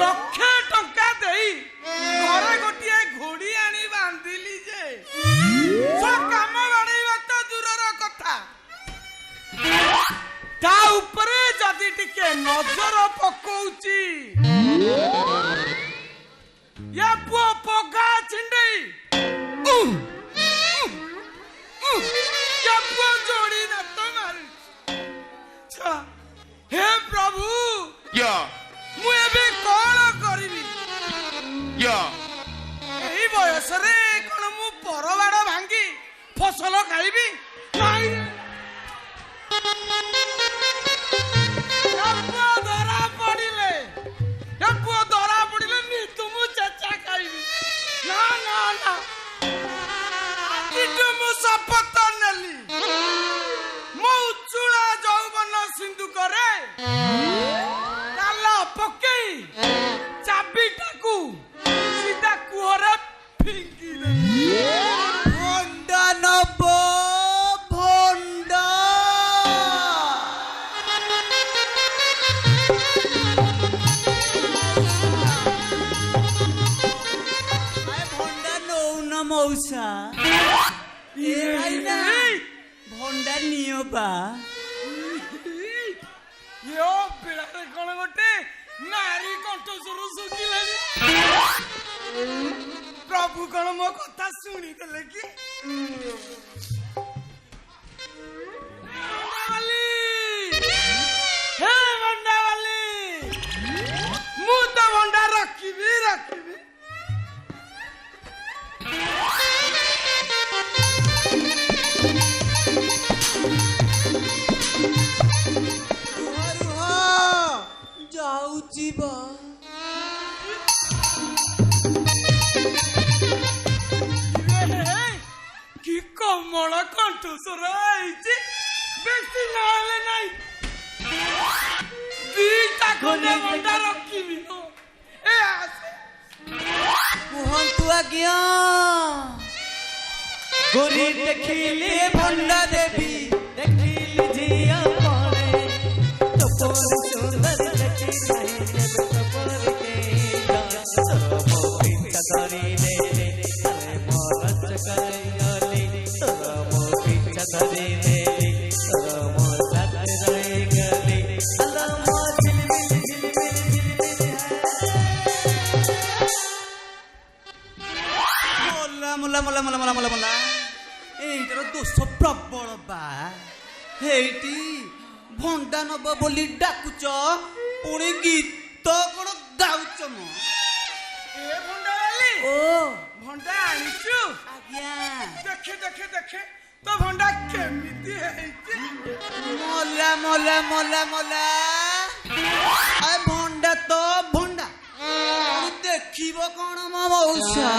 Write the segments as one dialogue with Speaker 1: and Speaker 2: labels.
Speaker 1: लक्षे टंका देई घरे गोटिए घोड़ी आनी बांधिली जे काम बाड़ेवा तो दूरर कथा ता ऊपरे जदि टिके नजर पकौची या पुओ पगा छिंडई या पुओ जोड़ी न तमारी हे प्रभु
Speaker 2: या
Speaker 1: मु एबे कोन करिबी
Speaker 2: या
Speaker 1: एही बयस रे कोन मु परबाड़ भांगी फसल खाइबी नाही पुओ धरा पड़िले नी तुम चचा खाइबी ना ना ना आजि मु शपथ नेली मो चूड़ा जौवन सिंधु करे पकई चाबी टाकू सीधा कुहरे फिंगी दे भंडा नब भंडा
Speaker 3: आए भंडा नौ न मौसा ये ना भंडा नियो बा
Speaker 1: यो पिलारे कोन गोटे नारी कंठ सुरु सुखिलानी प्रभु कोन मो कथा सुनी देले कि हे भंडावाली मु तो भंडा रखिबी
Speaker 3: जाऊची बा
Speaker 1: कि कमल कंठस्वर आईची बेसी नहले नाही दीटा खंडे भंडा रखिबी ए आसे
Speaker 3: कुहंतु आज्ञा गोरी देखिले भंडा देवी देखिली जिया पड़े तपोर सुंदर देखी नहीं जब तपोर के सरमो पिंता धरी ले अरे मोरच करियले सरमो पिंता धरी ले सरमो साथ रही गली अलमो झिलमिल मोला मोला मोला मोला मोला मोला এইটার দোষ প্রবল বা এইটি ভন্ডা নব বলি ডাকুচ পুଣି গীত কোন গাউছ মো
Speaker 1: ए भंडावाली
Speaker 3: ও
Speaker 1: भंडा आनिचु
Speaker 3: আজ্ঞা
Speaker 1: देखे तो भंडा केमिति हेइची
Speaker 3: মোলা মোলা মোলা মোলা আই ভন্ডা তো ভন্ডা পুଣି দেখিব কোন মো মৌসা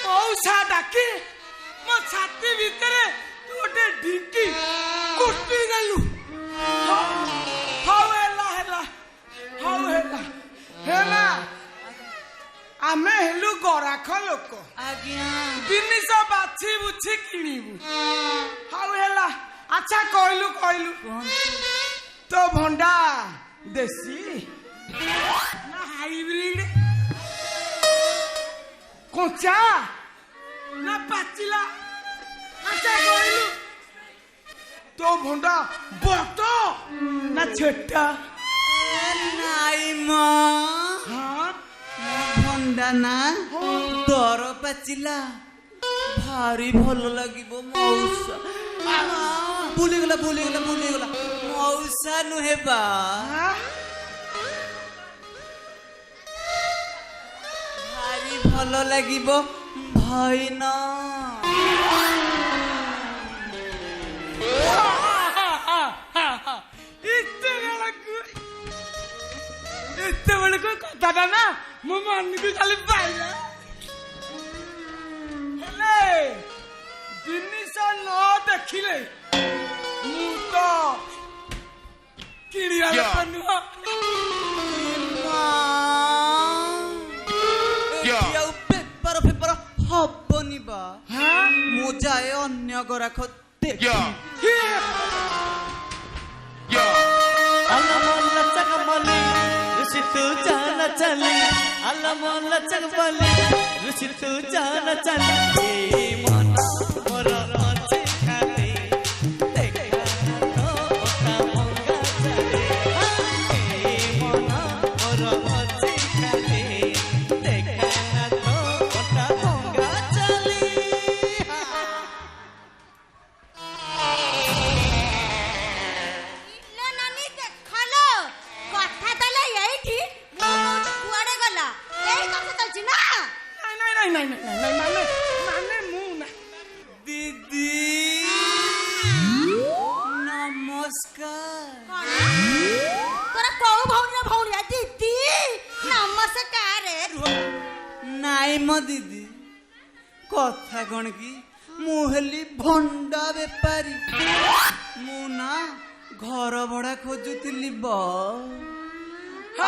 Speaker 1: मौसा डाकी मो छाती भीतरे तू गोटे ढिंकी कुटी देलु हाउ हेला आमे हेलु गराख लोक
Speaker 3: आज्ञा
Speaker 1: जिनिस बाछि बुछि किनिबु हाउ हेला अच्छा कहलु तो भंडा देसी ना हाइब्रिड कोचा ना पाचिला अच्छा कहलु तो भंडा बतो ना छेटा
Speaker 3: नाई मा
Speaker 1: हाँ
Speaker 3: भंडा ना दर पाचिला भारी भल लागिबो मौसा बुलीगला मौसा नुहे बा भारी भल লাগিব भाई ना
Speaker 1: ଏତେ ବେଳକୁ କଥାଟା ନା ମୋ ମନକୁ ଖାଲି ପାଇଲା ହେଲେ ଜିନିଷ ନ ଦେଖିଲେ ମୁଁ ତ କିଣିବା ଲୋକ ନୁହଁ
Speaker 3: ଆଉ ପେପର ଫେପର ହବନି ବା ମୁଁ ଯାଏ ଅନ୍ୟ ଗରାଖ ଦେଖି
Speaker 4: तू जाना चली अल्लाह मोला चकबली रुचि तू जाना चली ए मना मोरा मचे खाते देखा तो ओटा मंगा चले ए मना मोरा मचे खाते देखा तो ओटा मंगा चली
Speaker 5: लो नानी देखलो कथा तले एठी कुआडे गला एई कथा चलची ना
Speaker 1: नहीं माने मुंह ना
Speaker 3: दीदी नमस्कार
Speaker 5: तोरा कोउ भौनिया दीदी नमस्कार
Speaker 3: नाई म दीदी कथा कौन की मु हेली भंडा बेपारी मु ना घर भड़ा खोजुतिली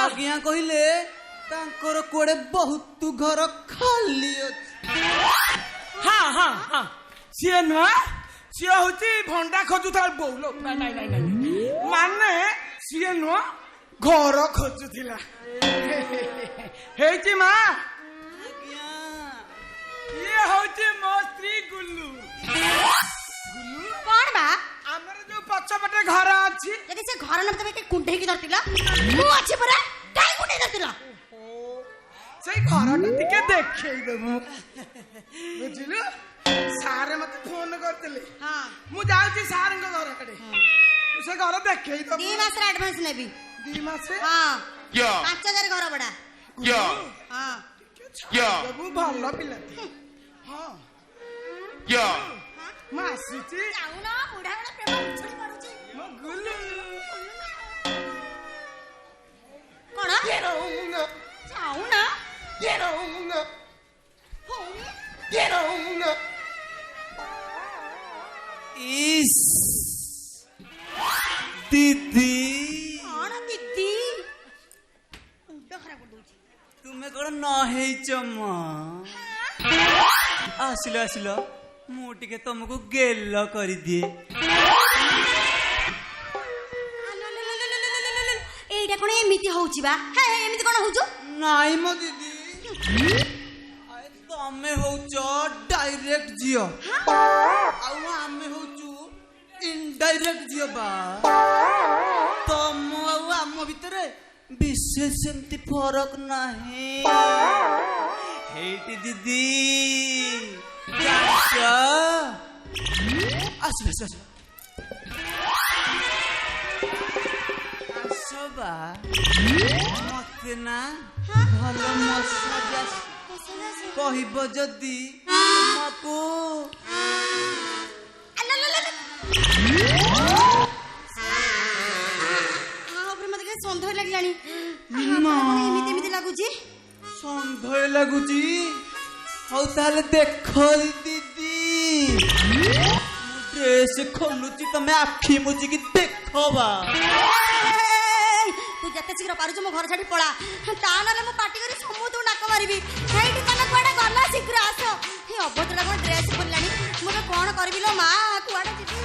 Speaker 3: आज्ञा कहिले तांकर कोड़े बहुत घर खाली अछि
Speaker 1: हाँ सीए नुह सीए होची भंडा खोजुथार बोलो नहीं माने सीए नुह घर खोजुथिला हेची मां
Speaker 3: आज्ञा
Speaker 1: ये होची मो स्त्री गुल्लू
Speaker 5: कोन बा
Speaker 1: हमर जो पछपटे घर अछि
Speaker 5: यदि से घर न तबे के कुंडे की धरतिला मु अछि परे काई कुंडे धरतिला
Speaker 1: से घरटा टिके देखै देबो बुझिलु सारे मते फोन करतले
Speaker 5: हां
Speaker 1: मु जाउची सार को घर कड़े से घर देखै देबो
Speaker 5: 2 मास रे एडवांस नेबी
Speaker 1: 2 मास
Speaker 5: हां
Speaker 2: या
Speaker 5: 5000 घर बड़ा
Speaker 2: या
Speaker 5: हां
Speaker 2: या
Speaker 1: बाबू भल्ला पिला हां
Speaker 2: या
Speaker 1: मासुची
Speaker 5: जाऊ ना बुढ़ा बड़ा प्रेम उछली पड़ुची
Speaker 1: मो गुल्लू
Speaker 5: कोन
Speaker 1: गेरोंगा
Speaker 5: जाऊ ना
Speaker 1: गेरोंगा
Speaker 5: होनी
Speaker 1: गेरोंगा
Speaker 3: इस दीदी
Speaker 5: कोन दीदी मुंड खराब कर दोची
Speaker 3: तुमे कोन न हेइच म आसिलो मु टिके तुमको गेल करि दिए
Speaker 5: एइटा कोन एमिति होउची बा हे एमिति कोन होउचो
Speaker 3: नाई म दीदी आए तमे होउच डायरेक्ट जियो आउ आमे होउचु इनडायरेक्ट जियो बा तम आउ आम भितरे विशेष सेमती फरक नाही हेटी दीदी आस बा मते ना भल मसाज कहिब जदि तुमको
Speaker 5: सन्देह लगिलानी एमिति एमिति लागुची
Speaker 3: सन्देह लागुची हौ ताले देखो दीदी ड्रेस खोलुची तमे आखी मुची की देखबा
Speaker 5: तू जते शीघ्र पारुछ मो घर छाडी पळा ता नले मो पार्टी करी समूह नाक मारिबी हेइटी तने कोडा गला शीघ्र आस हे अभद्रला कोन ड्रेस खोललानी मोके कोन करबी लो मा कुआडा जिबी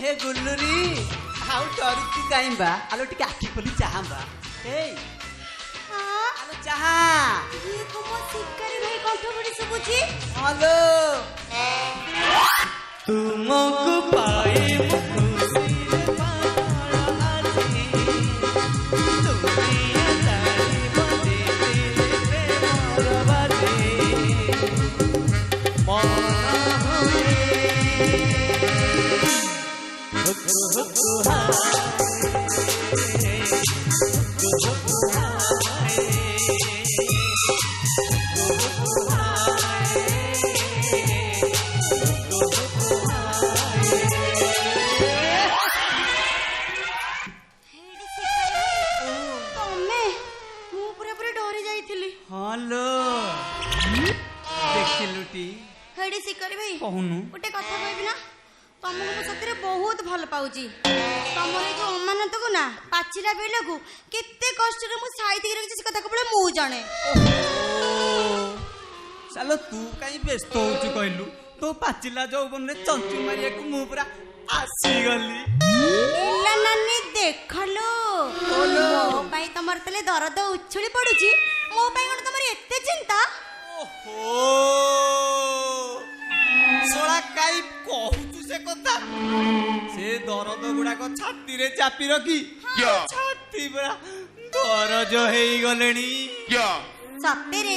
Speaker 3: हे गुल्लुरी हाउ डरुची काइबा आलो टिके आखी खोली चाहबा ए
Speaker 5: हां
Speaker 3: आलो चाहा
Speaker 5: ये कोमो शिकारी भाई कंठ बड़ी सुबुची
Speaker 3: हेलो
Speaker 4: तुमको पाए खुशी पाड़ा आती
Speaker 5: ତମେ ମୁଁ ପୁରା ଡରି ଯାଇଥିଲି।
Speaker 3: ହଲୋ ଦେଖିଲୁଟି
Speaker 5: ହେଇଟି ଶିକାରୀ ଭାଇ
Speaker 3: କହୁନୁ
Speaker 5: ଗୋଟେ କଥା କହିବି ନା, ତମକୁ ମୁଁ ସତରେ ବହୁତ ଭଲ ପାଉଛି। ତମର ଏଇ ଯୋଉ ଅମାନତକୁ ନା ପାଚିଲା ବେଲକୁ କେତେ କଷ୍ଟରେ ମୁଁ ସାଇତିକି ରଖିଛି ସେ କଥା କେବଳ ମୁଁ ଜାଣେ।
Speaker 3: ଚାଲ ତୁ କାଇଁ ବ୍ୟସ୍ତ ହଉଛୁ କହିଲୁ? ତୋ ପାଚିଲା ଯୌବନରେ ଚଞ୍ଚୁ ମାରିବାକୁ ମୁଁ ପୁରା ଆସିଗଲି।
Speaker 5: ଇଲା ନାନୀ ଦେଖଲୋ, ମୋ ପାଇଁ ତମର ତାହେଲେ ଦରଦ ଉଛୁଳି ପଡୁଛି, ମୋ ପାଇଁ କଣ ତମର ଏତେ ଚିନ୍ତା?
Speaker 3: ଓହୋ ଶଳା କାଇଁ କହୁଛୁ ସେ କଥା? ସେ ଦରଦ ଗୁଡାକ ଛାତିରେ ଚାପି ରଖି
Speaker 2: Yeah.
Speaker 3: ଛାତି ପୁରା ଦରଜ ହେଇଗଲେଣି।
Speaker 2: Yeah.
Speaker 5: ସତରେ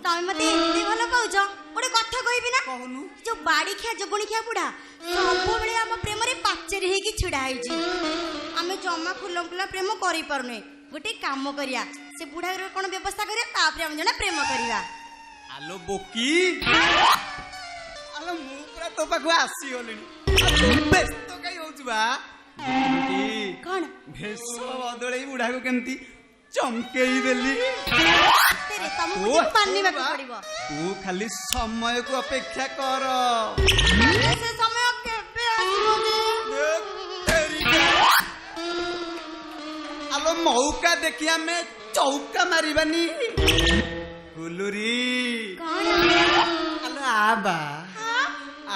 Speaker 5: ତମେ ମତେ ଏତେ ଭଲ ପାଉଛ, ଗୋଟେ କଥା କହିବି ନା?
Speaker 3: କହୁନୁ
Speaker 5: ଯୋଉ ବାଡ଼ିଖିଆ ଜଗୁଣିଖିଆ ବୁଢା ସବୁବେଳେ ଆମ ପ୍ରେମରେ ପାଚେରୀ ହେଇକି ଛିଡା ହେଇଛି। ଆମେ ଜମା ଖୁଲମ୍ଖୁଲା ପ୍ରେମ କରିପାରୁନେ। ଗୋଟେ କାମ କରିବା, ସେ ବୁଢାର କଣ ବ୍ୟବସ୍ଥା କରିବା, ତାପରେ ଆମେ ଜଣେ ପ୍ରେମ କରିବା।
Speaker 3: ଆଲୋ ବୋକି, ଆଲୋ ମୁଁ ପୁରା ତୋ ପାଖକୁ ଆସିଗଲିଣି। ବ୍ୟସ୍ତ କାଇଁ ହଉଛୁ ବା?
Speaker 5: କଣ
Speaker 3: ଭେଷ ବଦଳେଇ ବୁଢାକୁ କେମିତି ଚମକେଇ ଦେଲି।
Speaker 5: ସତରେ ତମକୁ ଟିକେ ମାନିବାକୁ ପଡିବ।
Speaker 3: ତୁ ଖାଲି ସମୟକୁ ଅପେକ୍ଷା କର।
Speaker 5: ସେ ସମୟ କେବେ ଆସିବ?
Speaker 3: ଆଲୋ ମଉକା ଦେଖି ଆମେ ଚୌକା ମାରିବାନି। ଫୁଲୁରି
Speaker 5: କଣ
Speaker 3: ଆଲୋ ଆବା,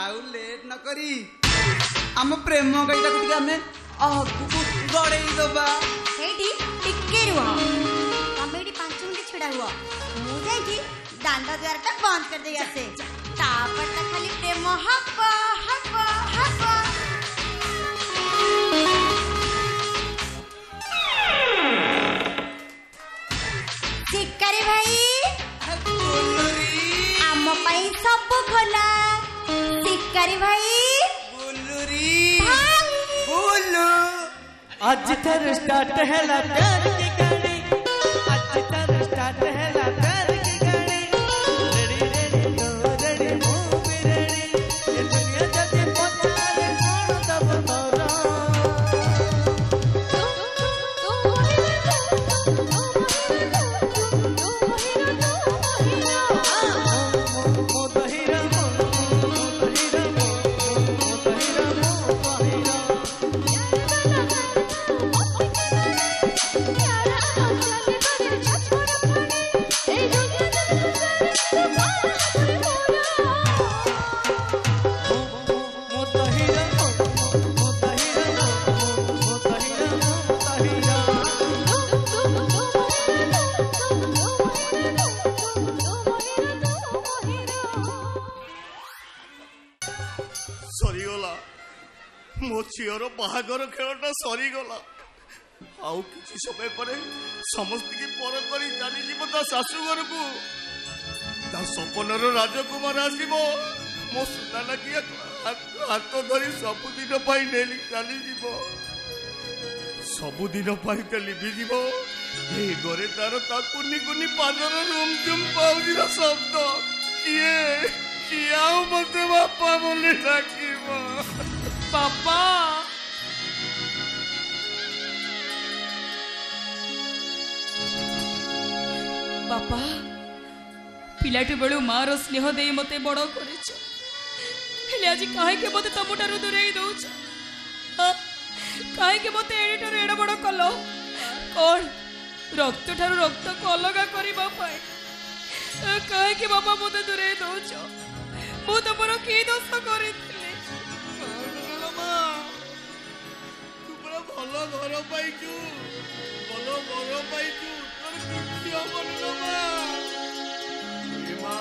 Speaker 3: ଆଉ ଲେଟ୍ ନ କରି ଆମ ପ୍ରେମ ଗାଈଟାକୁ ଟିକେ ଆମେ ଆଗକୁ ଗଡେଇ ଦବା।
Speaker 5: ସେଇଠି ଟିକେ ରୁହ, ତମେ ଏଠି 5 ମିନିଟ୍ ଛିଡା ହୁଅ, ମୁଁ ଯାଇକି ଦାଣ୍ଡ ଦ୍ୱାରଟା ବନ୍ଦ କରିଦେଇ ଆସେ। ତାପରେ ତ ଖାଲି ପ୍ରେମ ହବ ହବ ହବ। ଶିକାରୀ ଭାଇ ଆମ ପାଇଁ ସବୁ ଖୋଲା। ଶିକାରୀ ଭାଇ
Speaker 4: आज थर स्टार्ट है ला प्यार की गाड़ी, आज थर स्टार्ट है ला प्यार की गाड़ी। रेडी रेडी तो रेडी मूव रेडी, ये दुनिया जब पहुंचाए कौन तब तोरा।
Speaker 2: ସରିଗଲା ମୋ ଝିଅର ବାହାଘର ଖେଳଟା ସରିଗଲା। ଆଉ କିଛି ସମୟ ପରେ ସମସ୍ତଙ୍କୁ ପର କରି ଚାଲିଯିବ ତା ଶାଶୁ ଘରକୁ। ତା ସପନର ରାଜକୁମାର ଆସିବ, ମୋ ସୁନା ଲାଗି ହାତ ଧରି ସବୁଦିନ ପାଇଁ ନେଲି ଚାଲିଯିବ। ସବୁଦିନ ପାଇଁ ତ ଲିଭିଯିବ ଏ ଘରେ ତାର ତା କୁନି କୁନି ପାଦର ରୁମ୍ ଝୁମ୍ ପାଉଜିର ଶବ୍ଦ। କିଏ କିଏ ଆଉ ମତେ ବାପା ବୋଲି ଡାକିବ? ବାପା
Speaker 6: ବାପା, ପିଲାଟି ବେଳୁ ମାର ସ୍ନେହ ଦେଇ ମତେ ବଡ଼ କରିଛ, ହେଲେ ଆଜି କାହିଁକି ମତେ ତମଠାରୁ ଦୂରେଇ ଦଉଛ? କାହିଁକି ମତେ ଏଡ଼ିଠାରୁ ଏଡ ବଡ଼ କଲ? କଣ ରକ୍ତ ଠାରୁ ରକ୍ତକୁ ଅଲଗା କରିବା ପାଇଁ? କାହିଁକି ବାପା ମତେ ଦୂରେଇ ଦଉଛ? ମୁଁ ତମର କି ଦୋଷ କରିଥିଲି?
Speaker 2: ତୁ ପୁରା ଭଲ ଘର ପାଇଛୁ, ଭଲ ଘର ପାଇଛୁ, ତୋର କିଛି ହବନି ଲୋ ମା। ଏ ମା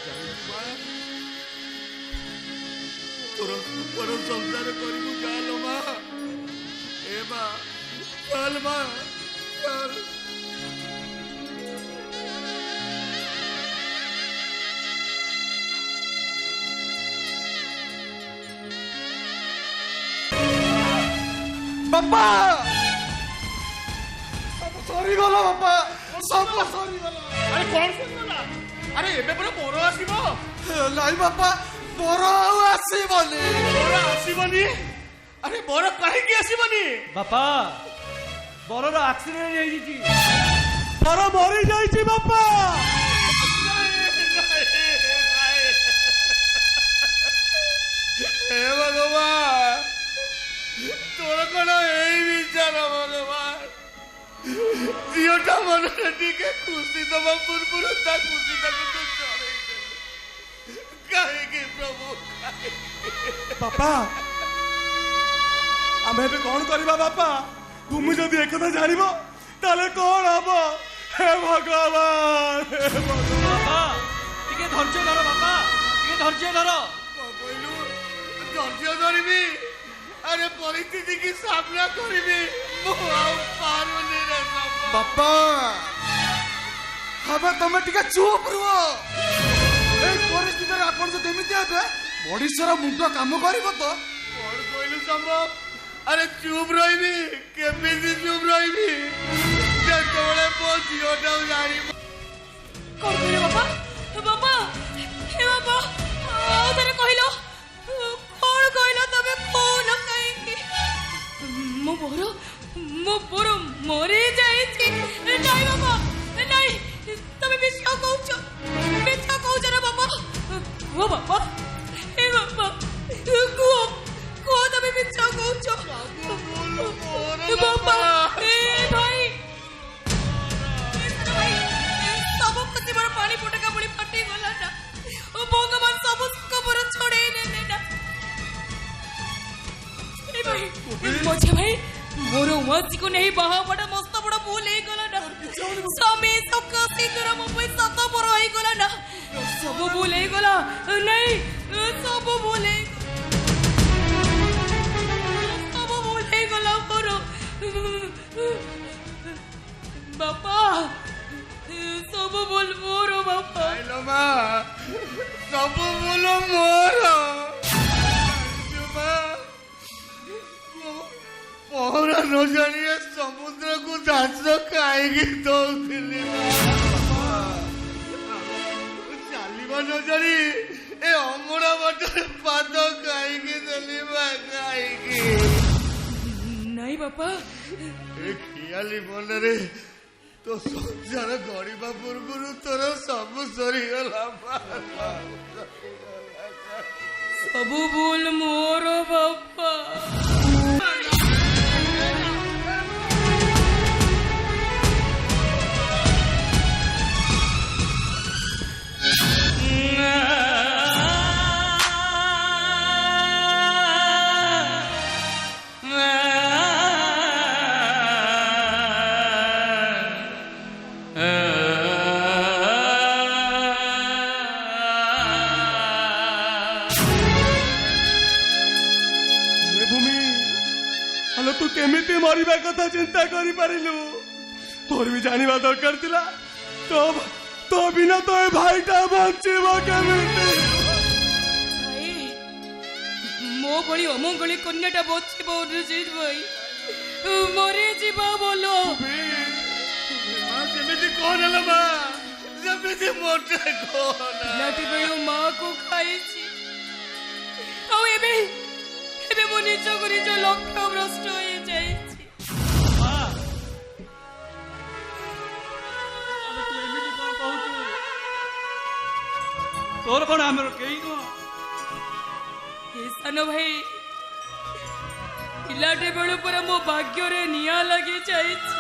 Speaker 2: ଜାଣିଛୁ ମା, ତୋର ସୁଖର ସଂସାର କରିବୁ ଚାଲ ମା। ଏ ମା ଚାଲ ମା ଚାଲ।
Speaker 1: ବାପା ସବୁ ସରିଗଲା ବାପା ସବୁ ସରିଗଲା।
Speaker 2: ଆରେ କଣ ସରିଗଲା? ଆରେ ଏବେ ପରେ ବର ଆସିବ।
Speaker 1: ନାଇଁ ବାପା ବର ଆଉ ଆସିବନି।
Speaker 2: ବର ଆସିବନି? ଆରେ ବର କାହିଁକି ଆସିବନି?
Speaker 4: ବାପା ବରର ଆକ୍ସିଡେଣ୍ଟ ହେଇଯାଇଛି।
Speaker 1: ବର ମରି ଯାଇଛି ବାପା।
Speaker 2: ହେ ଭଗବାନ ତୋର କଣ ଏଇ ବିଚାର ଭଗବାନ? ଝିଅଟା ମନରେ ଟିକେ ଖୁସି ଦବା ପୂର୍ବରୁ ତା ଖୁସି ତାକୁ ତୁ ଚଢେଇ ଦେଲୁ କାହିଁକି ପ୍ରଭୁ?
Speaker 1: ବାପା ଆମେ ଏବେ କଣ କରିବା ବାପା? ତୁମେ ଯଦି ଏକଥା ଜାଣିବ ତାହେଲେ କଣ ହବ? ହେ ଭଗବାନ ହେ ଭଗବାନ।
Speaker 4: ବାପା ଟିକେ ଧୈର୍ଯ୍ୟ ଧର ବାପା, ଟିକେ ଧୈର୍ଯ୍ୟ ଧର।
Speaker 2: କଣ କହିଲୁ? ଧୈର୍ଯ୍ୟ ଧରିବି? ଆରେ ପରିସ୍ଥିତି କି ସାମ୍ନା କରିବି ମୁଁ ଆଉ ପାରୁନି ରେ
Speaker 1: ବାପା હવે તમે ଟିକେ ଚୁପ୍ ରୁହ। এই ପରିସ୍ଥିତିରେ ଆପଣ ଯଦି ଏମିତି ହେବେ ଓଡ଼ିଶାର ମୁଣ୍ଡ କାମ କରିବ ତ?
Speaker 2: କଣ କହିଲୁ ସମ୍ଭବ? ଆରେ ଚୁପ୍ ରହିବି କେମିତି ଚୁପ୍ ରହିବି ଯେତେବେଳେ ମୋ ଝିଅଟାକୁ ଜାଣିବ।
Speaker 6: କଣ କହିଲ ବାପା? ବାପା ହେ ବାପା ଆଉ ଥରେ କହିଲ କଣ କହିଲ? ତମେ କହୁନ କାହିଁକି? ମୋ ବର ମରି ଯାଇଛି। ନାଇଁ ବାପା ନାଇଁ, ତମେ ମିଛ କହୁଛ ନା ବାପା? କୁହ ବାପା, ହେ ବାପା କୁହ ତମେ ମିଛ କହୁଛ? ବାପା ଏ ଭାଇ ସବୁ ପ୍ରତି ମୋର ପାଣି ଫୋଟକା ଭଳି ଫାଟି ଗଲା ନା। ଭଗବାନ ସବୁ ଖବର ଛଡେଇ ନେଲେ ନା। ଏ ଭାଇ ମଝିଆ ଭାଇ ମୋର ଉଆସିକୁ ନେଇ ବାହା ହବାଟା ମସ୍ତ ବଡ ଭୁଲ ହେଇଗଲା ନା। ସ୍ୱାମୀ ସକାଶେ ମୋ ପାଇଁ ସତ ବର ହେଇଗଲା ନା। ସବୁ ଭୁଲ ହେଇଗଲା। ନାଇଁ ସବୁ ଭୁଲ ହେଇଗଲା ମୋର ବାପା। ସବୁ ଭୁଲ ମୋର ବାପା।
Speaker 2: ଆଇଲୋ ମା ସବୁ ଭୁଲ ମୋର। ପହଁରା ନ ଜାଣି ସମୁଦ୍ରକୁ ଦାସ କାହିଁକି ଦଉଥିଲି? ଚାଲିବା ନ ଜାଣି ଏ ଅମରା ବାଟରେ ପାଦ କାହିଁକି ଦେଲି ବା କାହିଁକି?
Speaker 6: ନାଇଁ ବାପା
Speaker 2: ଏ ଖିଆଲି ମନରେ ତୋ ସଂସାର ଗଢିବା ପୂର୍ବରୁ ତୋର ସବୁ ସରିଗଲା।
Speaker 6: ସବୁ ଭୁଲ ମୋର ବାପା।
Speaker 1: ତୁ କେମିତି ମରିବା କଥା ଚିନ୍ତା କରିପାରିଲୁ? ତୋର ବି ଜାଣିବା ଦରକାର ଥିଲା ତୋ ବିନା ତ ଏ ଭାଇଟା ବଞ୍ଚିବ କେମିତି?
Speaker 6: ଭାଇ ମୋ ଭଳି ଅମଙ୍ଗଳି କନ୍ୟାଟା ବଞ୍ଚିବ ଅନୁଜିତ ଭାଇ? ମରିଯିବା ଭଲ।
Speaker 2: ସେମିତି କଣ ହେଲା ମା? ସେମିତି ମୋତେ କଣ?
Speaker 6: ପିଲାଟି ବେଳୁ ମାକୁ ଖାଇଛି ଆଉ ଏବେ ମୋ ନିଜକୁ ନିଜ ଲକ୍ଷ୍ୟ ଭ୍ରଷ୍ଟ ହେଇଯାଇଛି।
Speaker 4: ତୋର କଣ ଆମର କେହି ନୁହଁ?
Speaker 6: ସାନ ଭାଇ ପିଲାଟି ବେଳୁ ପରେ ମୋ ଭାଗ୍ୟରେ ନିଆଁ ଲାଗି ଯାଇଛି।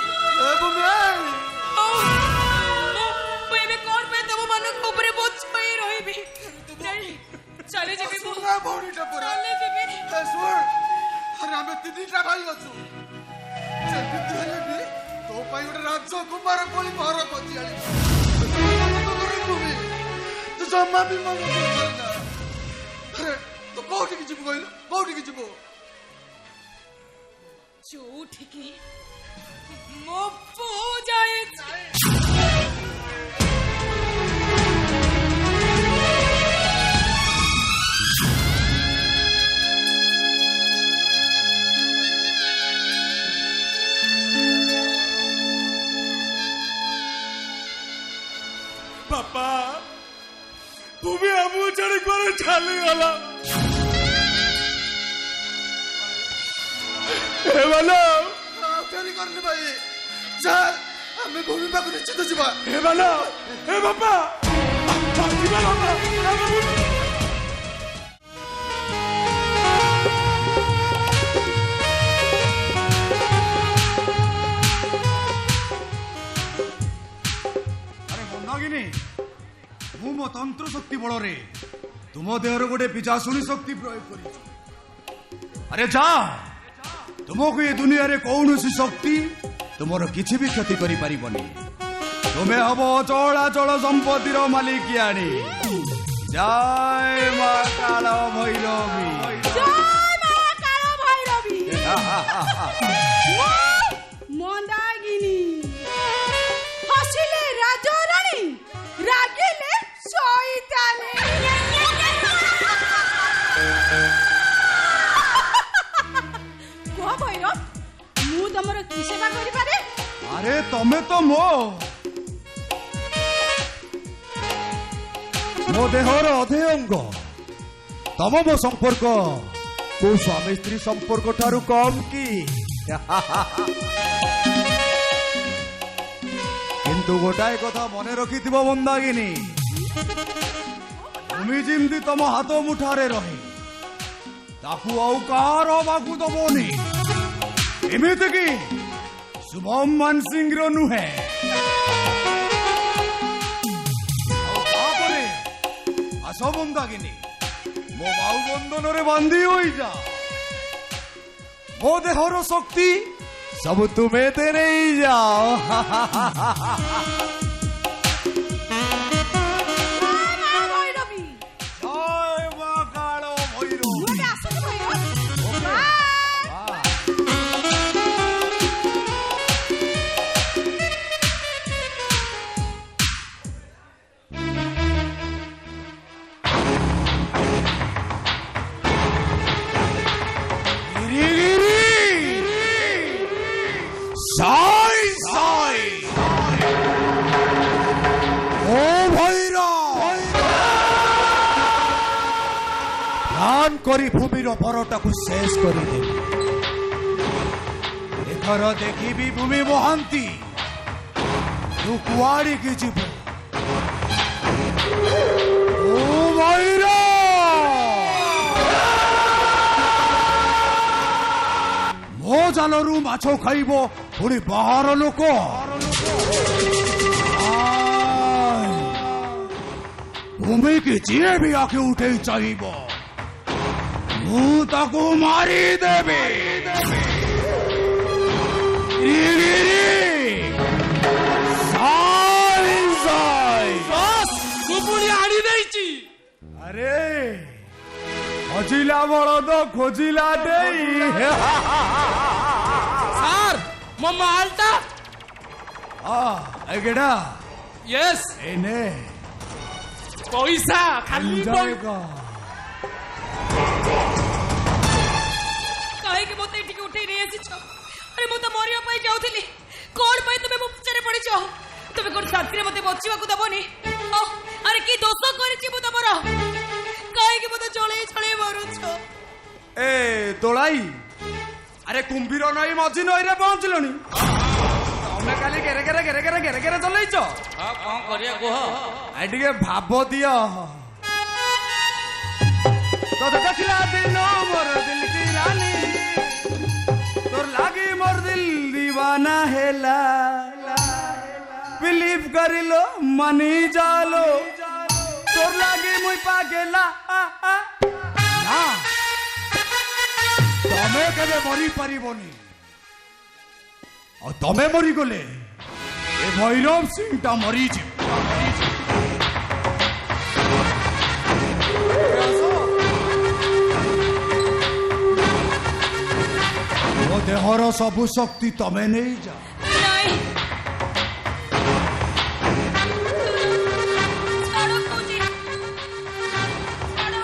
Speaker 6: ମୁଁ ଏବେ କଣ ପାଇଁ ତମ ମାନଙ୍କ ଉପରେ ବୋଝ ହୋଇ ରହିବି? ଚାଲି ଯିବି ମୁଁ।
Speaker 1: ଭଉଣୀଟା ପୁରା
Speaker 6: ଚାଲି ଯିବି।
Speaker 1: ଶୁଣ ଆମେ ତିନିଟା ଭାଇ ଅଛୁ। ଯେମିତି ହେଲେ ବି ତୋ ପାଇଁ ଗୋଟେ ରାଜକୁମାର ଭଳି ଘର ଖୋଜି ଆଣିବୁ। ତୁ ଜମା ବି ମନ କରିନା। ତୁ କୋଉଠିକି ଯିବୁ କହିଲୁ? କୋଉଠିକି ଯିବୁ?
Speaker 6: ଯୋଉଠିକି ମୋ ପୁଅ ଯାଇଛି।
Speaker 1: हे मानव
Speaker 2: ଫେରି କରିନି ଭାଇ ଯା ଆମେ ଭୂମି ପାଖକୁ ନିଶ୍ଚିତ ଯିବା।
Speaker 1: हे मानव हे बापा ଯିବା ବାପା
Speaker 7: ଆରେ ମନ୍ଦାକିନୀ ମୁଁ ମୋ ତନ୍ତ୍ର ଶକ୍ତି ବଳରେ ତୁମ ଦେହରେ ଗୋଟେ ପିଜାଶୁଣି ଶକ୍ତି ପ୍ରୟୋଗ କରିଛି। ଆରେ ଯା ତୁମକୁ ଏ ଦୁନିଆରେ କୌଣସି ଶକ୍ତି ତୁମର କିଛି ବି କ୍ଷତି କରିପାରିବନି। ତୁମେ ହବ ଅଚଳାଚଳ ସମ୍ପତ୍ତିର ମାଲିକିଆଣୀ। ଜୟ ମା କାଳ ଭୈରବୀ।
Speaker 6: মন্দাগিনী হাসিলে রাজা রানী রাগিলে শয়তানি কোয়া ভৈরব মু তোমার কি সেবা করি পারে
Speaker 7: আরে তমে তো ମୋ ଦେହର ଅଧେ ଅଙ୍ଗ। ତମ ମୋ ସମ୍ପର୍କ କୋଉ ସ୍ୱାମୀ ସ୍ତ୍ରୀ ସମ୍ପର୍କ ଠାରୁ କମ୍ କି? କିନ୍ତୁ ଗୋଟାଏ କଥା ମନେ ରଖିଥିବ ମନ୍ଦାକିନୀ, ଭୂମି ଯେମିତି ତମ ହାତ ମୁଠାରେ ରହେ ତାକୁ ଆଉ କାହାର ହବାକୁ ଦବନି। ଏମିତି କି ଶୁଭମ ମାନସିଂର ନୁହେଁ। ଆଉ ତାପରେ ଆସ ମନ୍ଦାକିନୀ ମୋ ବାହୁ ବନ୍ଧନରେ ବାନ୍ଧି ହୋଇଯା। ମୋ ଦେହର ଶକ୍ତି ସବୁ ତୁମେ ନେଇଯାଅ।
Speaker 6: ভৈরবী
Speaker 7: জয় মা কাଳ ভৈরবী।
Speaker 6: তুমি আসো ভৈরব
Speaker 7: সাই সাই ও ভৈরব প্রাণ করি ভূমির পরটাକୁ শেষ କରିଦେବି। ଏଥର ଦେଖିବି ଭୂମି ମହାନ୍ତି ତୁ କୁଆଡ଼ିକି ଯିବୁ। ଓ ଭୈରବ ମୋ ଜାଲରୁ ମାଛ ଖାଇବ ପୁଣି ବାହାର ଲୋକ। ଭୂମିକି ଯିଏ ବି ଆଖି ଉଠେଇ ଚାହିଁବ ମୁଁ ତାକୁ ମାରିଦେବି। ଆରେ ଖୋଜିଲା ବଳଦ ଖୋଜିଲା ଦେଇ।
Speaker 4: স্যার ମୋ ମାଲଟା
Speaker 7: ଏଗେଡ଼ା
Speaker 4: ୟେସ୍
Speaker 7: ଏନେ
Speaker 4: ପଇସା ଖାଲି
Speaker 7: ଯାଏଗା।
Speaker 6: କାହିଁକି ମୋତେ ଏଠିକି ଉଠେଇ ନେଇ ଆସିଛ ଆରେ ମୁଁ ତ ମରିବା ପାଇଁ ଯାଉଥିଲି କଣ ପାଇଁ ତୁମେ ମୋ ପଛରେ ପଡ଼ିଛ ତୁମେ କଣ ଶାନ୍ତିରେ ମୋତେ ବଞ୍ଚିବାକୁ ଦବନି ଆରେ କି ଦୋଷ କରିଛି ମୁଁ ତମର କାହିଁକି ମୋତେ ଚଳେଇ ଚଳେଇ ମାରୁଛ
Speaker 7: ଏ ଦୋଳାଇ ଆରେ କୁମ୍ଭୀର ନଈ ମଝି ନଈରେ ପହଞ୍ଚିଲଣି। ତମେ କାଲି ଗେରେ ଗେରେ ଗେରେ ଗେରେ ଗେରେ ଗେରେ ଚଲେଇଛ।
Speaker 4: କଣ କରିବା କୁହ
Speaker 7: ଆଇ ଟିକେ ଭାବ ଦିଅ। ତୋତେ ଦେଖିଲା ଦିନ ମୋର ଦିଲ କି ରାନୀ ତୋର ଲାଗି ମୋର ଦିଲ ଦିୱାନା ହେଲା। ବିଲିଭ କରିଲୋ ମାନି ଯାଲୋ ତୋର ଲାଗି ମୁଇଁ ପାଗେଲା। ନା ତମେ କେବେ ମରି ପାରିବନି। ଆଉ ତମେ ମରିଗଲେ ଏ ଭୈରବ ସିଂଟା ମରିଯିବ। ମୋ ଦେହର ସବୁ ଶକ୍ତି ତମେ ନେଇଯାଅ।
Speaker 6: ନାଇଁ ଛାଡ଼ କହୁଛି ଛାଡ଼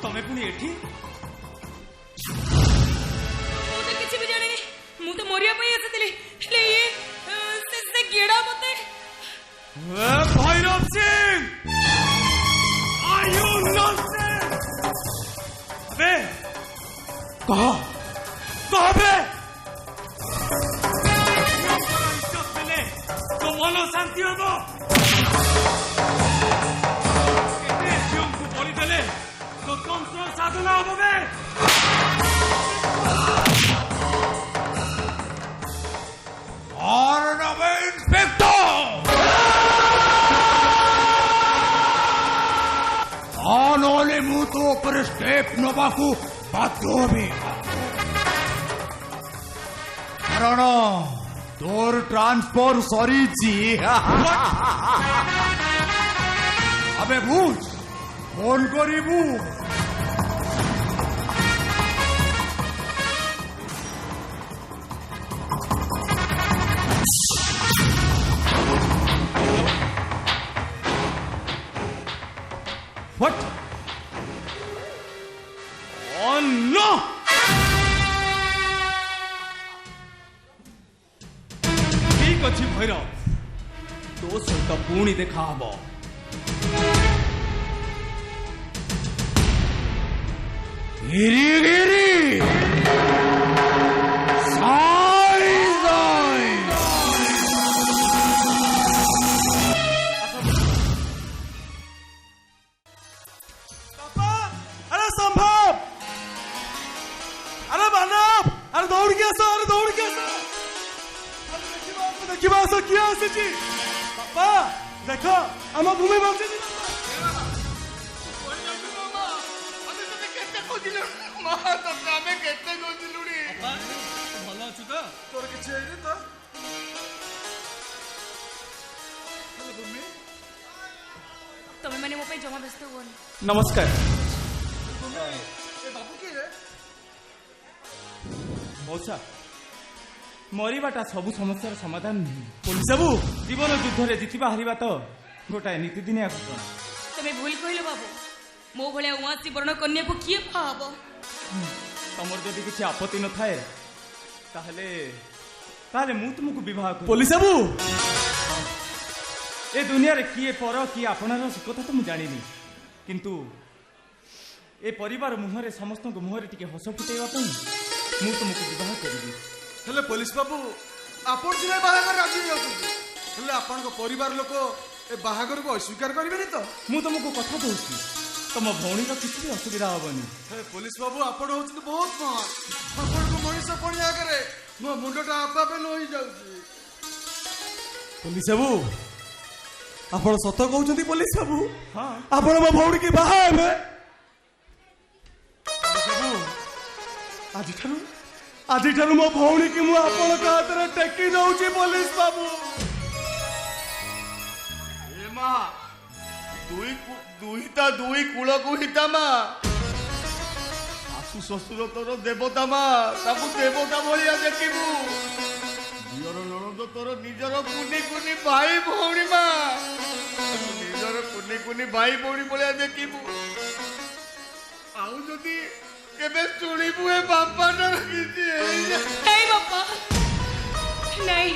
Speaker 3: ତମେ ପୁଣି ଏଠି
Speaker 6: ମୁଁ ତ କିଛି ବି ଜାଣିନି ମୁଁ ତ ମରିବା ପାଇଁ ଆସିଥିଲି ହେଲେ ଇଏ
Speaker 1: Bhairav Singh are you nonsense? अबे कहा बे इज्जत देले तो मन शांति हबो। केते झिउଙ୍କୁ बलि देले तो कंस साधना हबो बे।
Speaker 7: और नवे इंस्पेक्टर नहले मु तो ऊपर स्टेप नबाकू बाध्य हबि कारण तोर ट्रांसफर सरीची। अबे बुझ फोन करिबू।
Speaker 1: What? Oh no! ठीक अच्छी भैरव तो सहित पुणी देखा हब।
Speaker 7: गिरी गिरी साई साई
Speaker 1: अरे संभव, अरे मानव, अरे दौड़ के आसो, अरे दौड़ के आसो। देखिबा आसो किया आसीची। बापा देखो आम भूमि बंची
Speaker 2: ଭଲ ଅଛୁ ତ? ତୋର କିଛି ହେଇନି ତ?
Speaker 6: ତମେ ମାନେ ମୋ ପାଇଁ ଜମା ବ୍ୟସ୍ତ ହୁଅନି।
Speaker 1: ନମସ୍କାର
Speaker 2: ଏ ବାବୁ କିଏ?
Speaker 1: ମଉସା ମରିବାଟା ସବୁ ସମସ୍ୟାର ସମାଧାନ ନୁହେଁ। ପୋଲିସ ବାବୁ ଜୀବନ ଯୁଦ୍ଧରେ ଜିତିବା ହାରିବା ତ ଗୋଟାଏ ନୀତିଦିନିଆ ଘଟଣା।
Speaker 6: ତମେ ଭୁଲ କହିଲ ବାବୁ। ମୋ ଭଳିଆ ଉଆଁସୀ ବରଣ କନ୍ୟାକୁ କିଏ ପାବ?
Speaker 1: ତମର ଯଦି କିଛି ଆପତ୍ତି ନଥାଏ ତାହେଲେ ତାହେଲେ ମୁଁ ତୁମକୁ ବିବାହ କରିବି। ପୋଲିସ ବାବୁ ଏ ଦୁନିଆରେ କିଏ ପର କିଏ ଆପଣାର ସେ କଥା ତ ମୁଁ ଜାଣିନି, କିନ୍ତୁ ଏ ପରିବାର ମୁହଁରେ ସମସ୍ତଙ୍କ ମୁହଁରେ ଟିକେ ହସ ଫୁଟେଇବା ପାଇଁ ମୁଁ ତୁମକୁ ବିବାହ କରିବି।
Speaker 2: ହେଲେ ପୋଲିସ ବାବୁ ଆପଣ ସିନା ବାହାଘର ରାଜି ହେଇଯାଉଛନ୍ତି, ହେଲେ ଆପଣଙ୍କ ପରିବାର ଲୋକ ଏ ବାହାଘରକୁ ଅସ୍ୱୀକାର କରିବେନି ତ?
Speaker 1: ମୁଁ ତୁମକୁ କଥା ଦଉଛି ତମ ଭଉଣୀର କିଛି ବି ଅସୁବିଧା ହବନି।
Speaker 2: ହେ ପୋଲିସ ବାବୁ ଆପଣ ହଉଛନ୍ତି ବହୁତ ମହାନ। ଆପଣଙ୍କ ମଣିଷ ପଣି ଆଗରେ ମୋ ମୁଣ୍ଡଟା ଆପେ ଆପେ ନଇଯାଉଛି।
Speaker 1: ପୋଲିସ ବାବୁ ଆପଣ ସତ କହୁଛନ୍ତି? ପୋଲିସ ବାବୁ ଆପଣ ମୋ ଭଉଣୀ କି ବାହା ହେବେ? ଆଜିଠାରୁ ମୋ ଭଉଣୀ କି ମୁଁ ଆପଣଙ୍କ ହାତରେ ଟେକି ଦଉଛି। ପୋଲିସ ବାବୁ
Speaker 2: ଏ ମା ଦୁଇ କୂଳକୁ ହିତା ମା। ଶାଶୁ ଶ୍ୱଶୁର ତୋର ଦେବତା ମା, ତାକୁ ଦେବତା ଭଳିଆ ଦେଖିବୁ। ଝିଅର ନଣନ୍ଦ ତୋର ନିଜର କୁନି କୁନି ଭାଇ ଭଉଣୀ ମା, ନିଜର କୁନି କୁନି ଭାଇ ଭଉଣୀ ଭଳିଆ ଦେଖିବୁ। ଆଉ ଯଦି କେବେ ଶୁଣିବୁ ଏ ବାପାଟାର କିଛି ହେଇଯାଏ।
Speaker 6: ନାଇଁ ବାପା ନାଇଁ,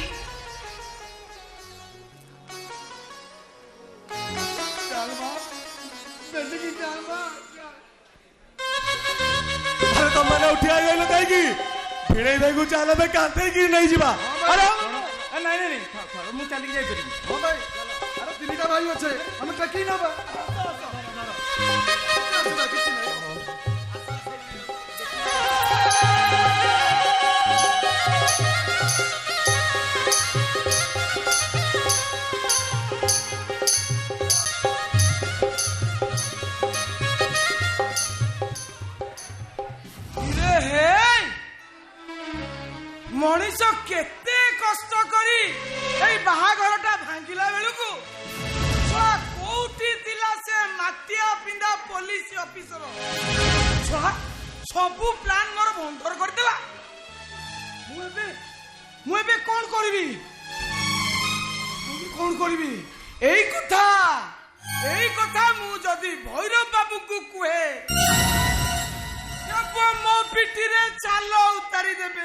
Speaker 1: अरे तुम मैंने उठिया गए कहीं भिड़े देखू चाल कांथे की नहीं जीवा। अरे नहीं नहीं नहीं मु चल के जाई करी।
Speaker 2: हां भाई अरे तीनटा भाई अच्छे हम टकी नबा। କିଛି ନାହିଁ।
Speaker 8: ମଣିଷ କେତେ କଷ୍ଟ କରି ଏଇ ବାହାଘରଟା ଭାଙ୍ଗିଲା ବେଳକୁ କୋଉଠି ଥିଲା ସେ ମାଟିଆ ପିନ୍ଧା ପୋଲିସ ଅଫିସର? ସବୁ ପ୍ଲାନ ମୋର ଭଣ୍ଡର କରିଦେଲା। ମୁଁ ଏବେ କଣ କରିବି? ଏଇ କଥା ମୁଁ ଯଦି ଭୈରବ ବାବୁଙ୍କୁ କୁହେ ମୋ ପିଠିରେ ଚାଲ ଉତାରି ଦେବେ।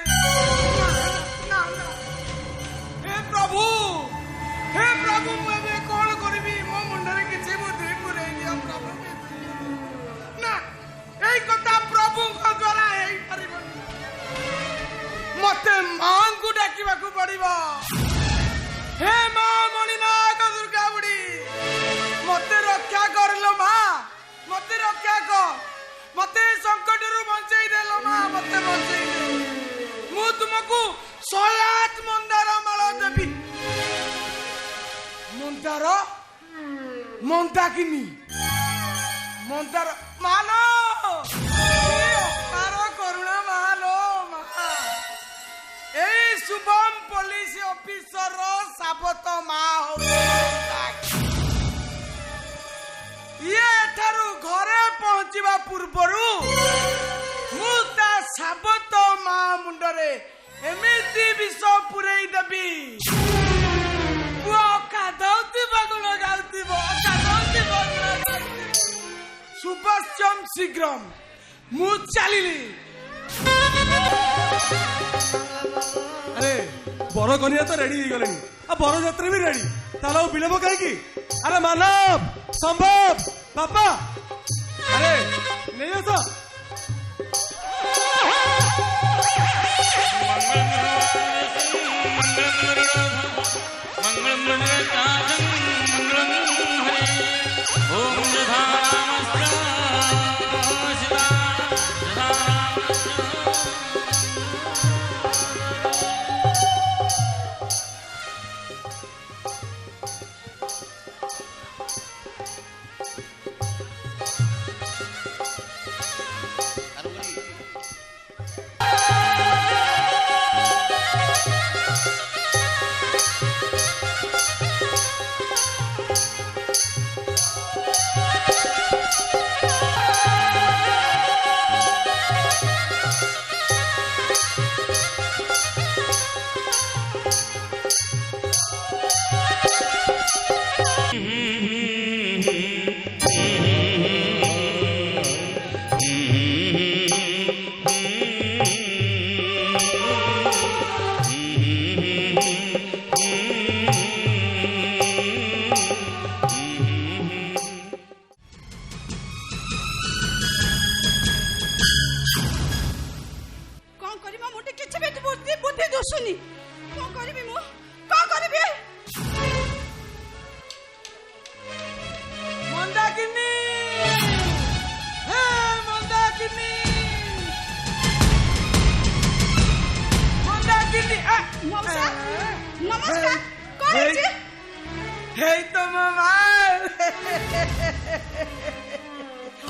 Speaker 8: ହେ ପ୍ରଭୁ ମୁଁ ଏବେ मते रक्षा कर मते संकट रु बंचई देलो मां मते बंचई दे मु तुमको 108 मंदार माल देबी मंदार मंदाकिनी मंदार मालो मारो करुणा मालो मा ए शुभम पुलिस ऑफिसर साबत मां हो ये ठारू घरे पहुंचवा पूर्वरु मु ता साबत मां मुंडरे एमिति विष पुरई देबी वो कादौती बगुण गाउती बो कादौती बगुण गाउती सुपश्चम शीघ्रम मु चलिली
Speaker 1: अरे बर कनिया तो रेडी हो गले आ बर यात्रा भी रेडी ताला विलंब कहीं अरे मानव संभव बापा अरे नहीं आस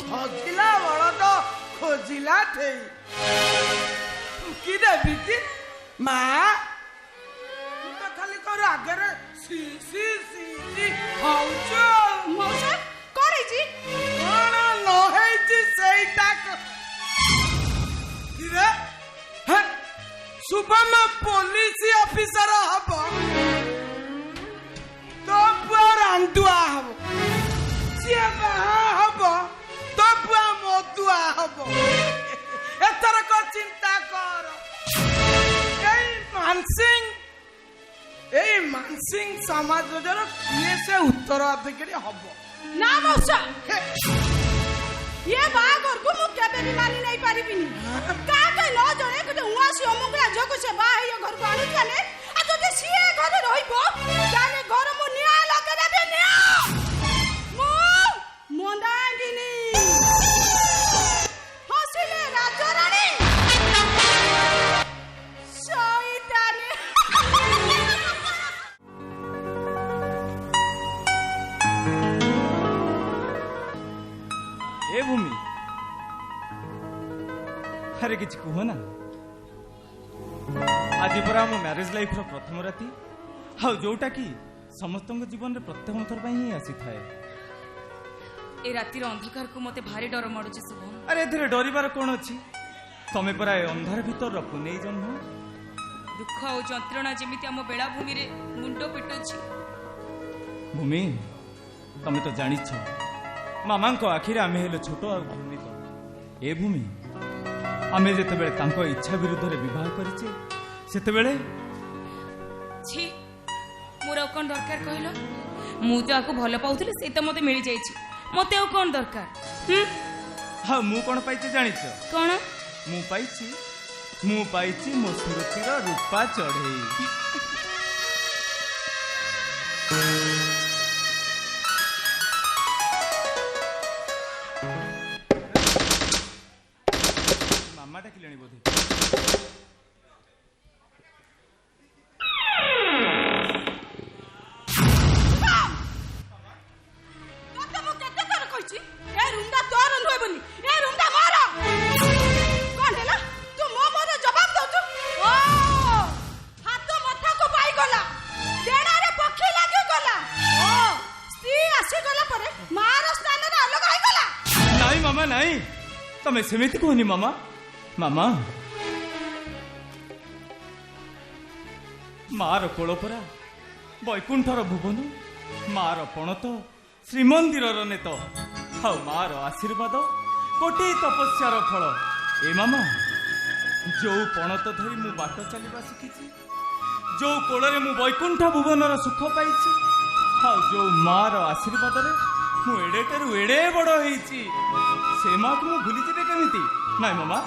Speaker 8: खोजिला बड़ तो खोजिला थे कि देवी की माँ तो खाली कर आगे रे सी सी सी सी हाउचो
Speaker 6: मौसा करे जी
Speaker 8: कौन न है जी सही तक कि रे हैं सुबह में पुलिस ऑफिसर हबो तो पर अंडुआ हबो सिए बाहा हबो तो पर मोतुआ हबो एतर को चिंता कर এই মানসিং সমাজর কিয়ে সে উত্তরাধিকারী হব
Speaker 6: না মৌসা ये बागर को मु केबे भी मानी नहीं पारिबिनी का के न जणे के उवासी अमुगला जको से बा हे घर को आनी थाने आ जदि सिए घर रहिबो ताले घर मु निया लगे देबे निया मु मंदागिनी हसिले राजा रानी शैतानी
Speaker 1: ए भूमि अरे किसी कह ना आज पर आम मैरिज लाइफ प्रथम राति जोटा कि समस्त जीवन में प्रथम थर ही आसी थाए
Speaker 6: ए रातिर अंधकार को मते भारी डर माडुची शुभम
Speaker 1: अरे एथरे डरिबार कोन अछि तमे परा अंधार भीतर पुनेई जन्म
Speaker 6: दुख और जंत्रणा जेमिति आम बेला भूमि रे मुंडो पिटुची
Speaker 1: भूमि तमे तो जानिछ मामा को आखिर आमे हेलो छोट आ भूमि तो ए भूमि आमे जेते बेले तांको इच्छा विरुद्ध रे विवाह करिचे सेते बेले
Speaker 6: छी मोर कोन दरकार कहलो मु तो आको भलो पाउथले से त मते मिली जाईची मते ओ कोन दरकार
Speaker 1: हां मु कोन पाइचे जानिछ
Speaker 6: कोन
Speaker 1: मु पाइची मो सुरतिर रूपा चढ़ई ତମେ ସେମିତି କୁହନି ମାମା। ମାମା, ମାର କୋଳ ପରା ବୈକୁଣ୍ଠର ଭୁବନ, ମାର ପଣତ ଶ୍ରୀମନ୍ଦିରର ନେତ, ଆଉ ମାର ଆଶୀର୍ବାଦ କୋଟି ତପସ୍ୟାର ଫଳ। ଏ ମାମା, ଯୋଉ ପଣତ ଧରି ମୁଁ ବାଟ ଚାଲିବା ଶିଖିଛି, ଯୋଉ କୋଳରେ ମୁଁ ବୈକୁଣ୍ଠ ଭୁବନର ସୁଖ ପାଇଛି, ଆଉ ଯୋଉ ମାର ଆଶୀର୍ବାଦରେ ମୁଁ ଏଡେଟାରୁ ଏଡେ ବଡ ହେଇଛି, ସେ ମାକୁ ମୁଁ ଭୁଲିଯିବି କେମିତି? ନାଇଁ ମାମା,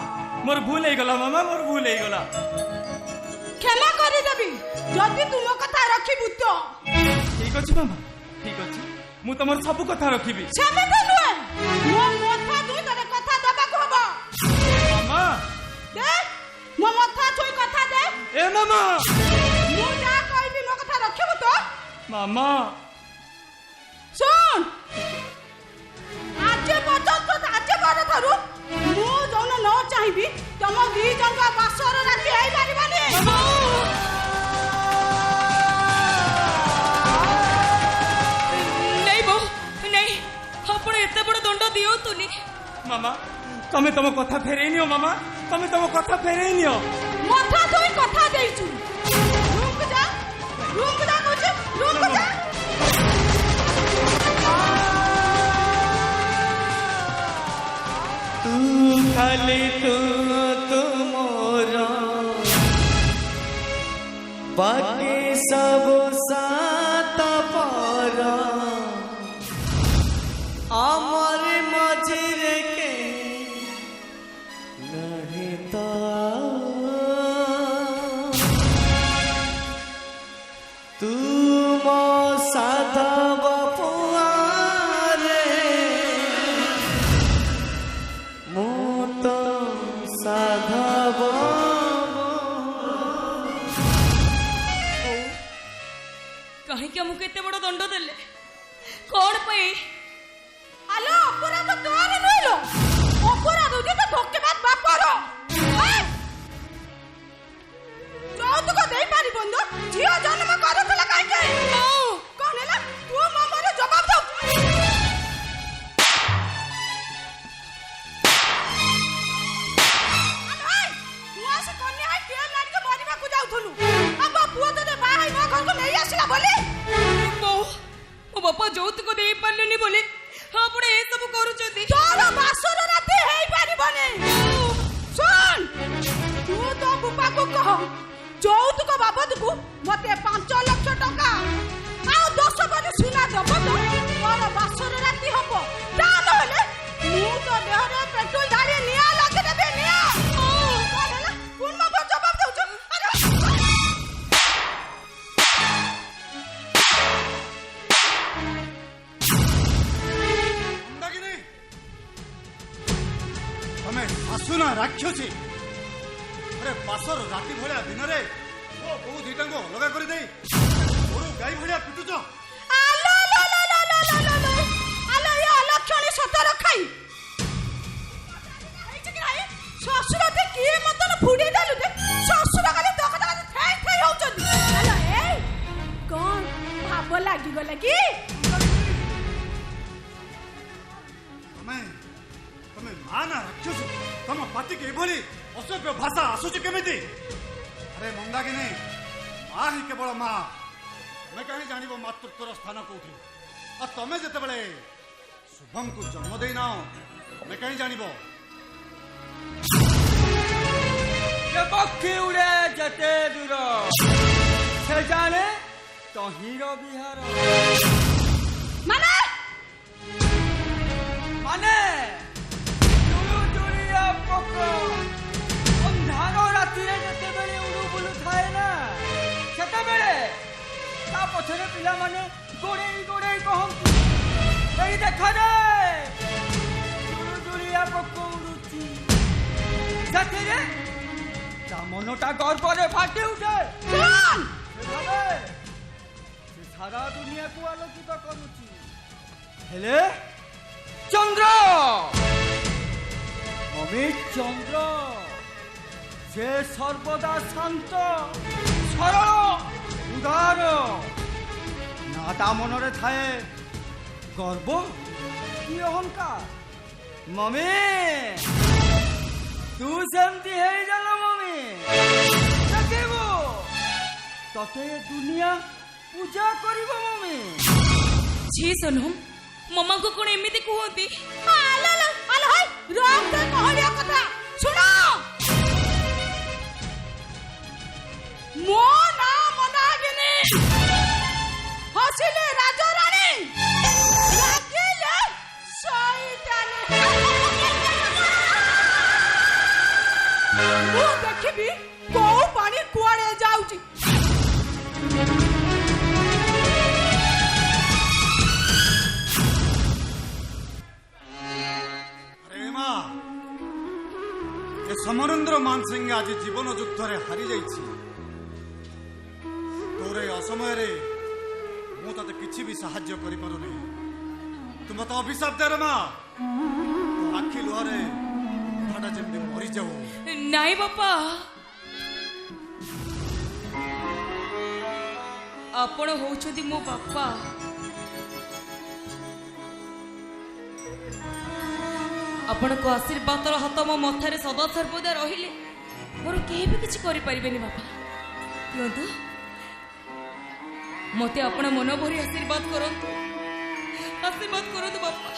Speaker 1: ମୋର ଭୁଲ ହେଇଗଲା ମାମା, ମୋର ଭୁଲ ହେଇଗଲା।
Speaker 6: କ୍ଷମା କରିଦେବି ଯଦି ତୁମ କଥା ରଖିବୁ ତ।
Speaker 1: ଠିକ ଅଛି ମାମା, ଠିକ ଅଛି, ମୁଁ ତମର ସବୁ କଥା ରଖିବି।
Speaker 6: ସେମିତି ନୁହେଁ, ମୋ ମଥା ଛୁଇଁ ତତେ କଥା ଦେବାକୁ ହବ।
Speaker 1: ମାମା
Speaker 6: ଦେ, ମୋ ମଥା ଛୁଇଁ କଥା ଦେ।
Speaker 1: ଏ ମାମା,
Speaker 6: ମୁଁ ଯାହା କହିବି ମୋ କଥା ରଖିବୁ ତ?
Speaker 1: ମାମା
Speaker 6: ଶୁଣ, ଆଜି ପରଠାରୁ ମୁଁ ଯୌନ ନ ଚାହିଁବି ତମ ଦି ଜଣଙ୍କ ବାସର ରାତି ହେଇପାରିବନି। ନାଇଁ ବୋଉ, ନାଇଁ, ଆପଣ ଏତେ ବଡ ଦଣ୍ଡ ଦିଅନ୍ତୁନି।
Speaker 1: ମାମା, ତମେ ତମ କଥା ଫେରେଇ ନିଅ ମାମା, ତମେ ତମ କଥା ଫେରେଇ ନିଅ।
Speaker 6: ମଥା ଧୋଇ କଥା ଦେଇଛୁ। ରୁମକୁ ଯା, ରୁମକୁ ଯା କହୁଛୁ, ରୁମକୁ ଯା।
Speaker 4: ଖାଲି ତୁ ମୋର ବାକି ସବୁ ସାତ ପର আমার মাঝিরে কে নাহি তো তুম সাধব পুয়ারে মু তো সাধব
Speaker 6: କାହିଁକି ଆମକୁ ଏତେ ବଡ ଦଣ୍ଡ ଦେଲେ? କଣ ପାଇଁ? ଆଲୋ, ଅପରାଧ ତୋର ନୁହେଁ, ଅପରାଧ ହଉଛି ତ ଧୋକେବାଜ ବାପର। ଯୌତୁକ ଦେଇପାରିବନି ତ? ଝିଅ ଜନ୍ମ କରୁଥିଲା କାହିଁକି? କଣ ହେଲା? ତୁ ମୋ ମୋର ଜବାବ ଦଉ। ତୁ ଆସି କନ୍ୟା ହେଇ ଟିଏ ମାରିକି ମରିବାକୁ ଯାଉଥିଲୁ। ଆମ ପୁଅ ତୋତେ ବାହା ହେଇ ମୋ ଘରକୁ ନେଇ ଆସିଲା ବୋଲି। ମୋ ବାପା ଯୌତୁକ ଦେଇ ପାରିଲେନି ବୋଲି ଆପଣ ଏସବୁ କରୁଛନ୍ତି। ତୋର ବାସର ରାତି ହେଇପାରିବନି। ଶୁଣ, ତୁ ତୋ ବୁପାକୁ କହ ଯୌତୁକ ବାବଦକୁ ମତେ 5 ଲକ୍ଷ ଟଙ୍କା ଆଉ 10 ଭରି ସୁନା ଦବ ତ ତୋର ବାସର ରାତି ହବ। ତା ନହେଲେ ମୁଁ ତୋ ଦେହରେ ପେଟ୍ରୋଲ ଢାଳି ନିଆଁ ଲଗେଇଦେବି। ନିଆଁ କଣ ହେଲା? ପୁଣି ମୋ ଉପରେ ଜବାବ ଦଉଛୁ?
Speaker 7: ତମେ ଆସୁନା ରାକ୍ଷସୀ! ଆରେ ବାସର ରାତି ଭଳିଆ ଦିନରେ ମୋ ବୋଉ ଦିଟାଙ୍କୁ ଅଲଗା କରିଦେଇ ଗୋରୁ ଗାଈ ଭଳିଆ ପିଟୁଛ।
Speaker 6: ଶ୍ୱଶୁର କିଏ ମତନ ଫୁଡେଇ ଦେଲୁ? ଶ୍ୱଶୁର ଖାଲି ତୋ କଥା ଥାଇ ଥାଇ ହଉଛନ୍ତି। କଣ ଭାବ ଲାଗିଗଲା କି?
Speaker 7: ତମେ ମା ନା ରାକ୍ଷସ? ତମ ପାଟିକି ଏଭଳି ଅସଭ୍ୟ ଭାଷା ଆସୁଛି କେମିତି? ଆରେ ମନ୍ଦାକିନୀ, ମା ହିଁ କେବଳ ମା। ତମେ କାହିଁ ଜାଣିବ ମାତୃତ୍ୱର ସ୍ଥାନ କୋଉଠି? ଆଉ ତମେ ଯେତେବେଳେ ଶୁଭଙ୍କୁ ଜନ୍ମ ଦେଇନାଅ, ତମେ କାହିଁ ଜାଣିବ?
Speaker 3: ପକ୍ଷୀ ଉଡ଼େ ଯେତେ ଦୂର ସେ ଜାଣେ ତହିଁର ବିହାର। ମାନେ ଚୁଳୁଚୁଳିଆ ପୋକ ଅନ୍ଧାର ରାତିରେ ଯେତେବେଳେ ଉଡୁ ବୁଲୁଥାଏ ନା, ସେତେବେଳେ ତା ପଛରେ ପିଲାମାନେ ଗୋଡ଼େଇ ଗୋଡ଼େଇ କହନ୍ତି, ଏଇ ଦେଖରେ ଚୁଳୁଚୁଳିଆ ପୋକ ଉଡୁଛି। ସେଥିରେ ତା ମନଟା ଗର୍ବରେ ଫାଟି ଉଠେ। ସେ ସାରା ଦୁନିଆକୁ ଆଲୋକିତ କରୁଛି। ହେଲେ ଚନ୍ଦ୍ର, ଚନ୍ଦ୍ର ସେ ସର୍ବଦା ଶାନ୍ତ, ସରଳ, ଉଦାର। ନା ତା ମନରେ ଥାଏ ଗର୍ବ କି ଅହଙ୍କାର। ମମି
Speaker 8: तू सेमती है जालो मम्मी देखिबो तते ये दुनिया पूजा करिबो मम्मी
Speaker 6: छी सोनम मम्मा को कौन एमिति कहती
Speaker 5: आलो आलो आलो हाय रंग ते कहलिया कथा सुनो मो ना मनागिनी हसिले राजा रानी लागिले शैतानी मु देखिबी को पानी कुआड़े जाउची
Speaker 7: ସମରେନ୍ଦ୍ର ମାନସିଂହ ଆଜି ଜୀବନ ଯୁଦ୍ଧରେ ହାରି ଯାଇଛି। ତୋର ଏ ଅସମୟରେ ମୁଁ ତତେ କିଛି ବି ସାହାଯ୍ୟ କରିପାରୁନି। ତୁ ମତେ ଅଭିଶାପ ଦେ ରେ ମା, ତୋ ଆଖି ଲୁହରେ ଅଧାଟା ଯେମିତି ମରିଯାଉ।
Speaker 6: ନାଇଁ ବାପା, ଆପଣ ହଉଛନ୍ତି ମୋ ବାପା। ଆପଣଙ୍କ ଆଶୀର୍ବାଦର ହାତ ମୋ ମଥାରେ ସଦା ସର୍ବଦା ରହିଲେ ମୋର କେହି ବି କିଛି କରିପାରିବେନି ବାପା। କୁହନ୍ତୁ ମତେ ଆପଣ ମନ ଭରି ଆଶୀର୍ବାଦ କରନ୍ତୁ ବାପା।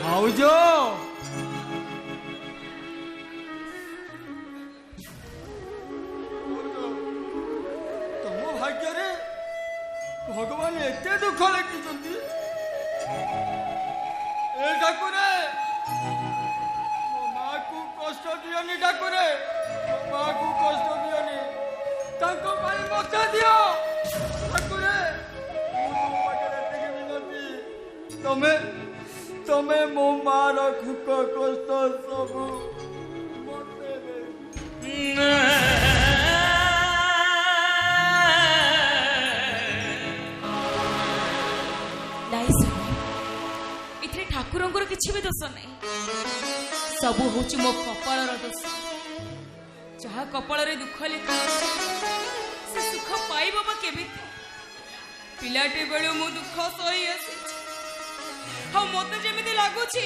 Speaker 8: भाउजो तुम भाग्य रे भगवान एते दुख लिखिଛନ୍ତି ए ठाकुरे मो मां को कष्ट दियोनी ठाकुरे मो मां को कष्ट दियोनी ताको पाई मते दियो ठाकुरे तमे तमे मो मार दुख कष्ट सब मते दे
Speaker 6: ଏଥିରେ ଠାକୁରଙ୍କର କିଛି ବି ଦୋଷ ନାହିଁ, ସବୁ ହଉଛି ମୋ କପାଳର ଦୋଷ। ଯାହା କପାଳରେ ଦୁଃଖ ଲେଖା ସେ ସୁଖ ପାଇବ ବା କେମିତି? ପିଲାଟି ବେଳୁ ମୁଁ ଦୁଃଖ ସହି ଆସିଛି, ଆଉ ମତେ ଯେମିତି ଲାଗୁଛି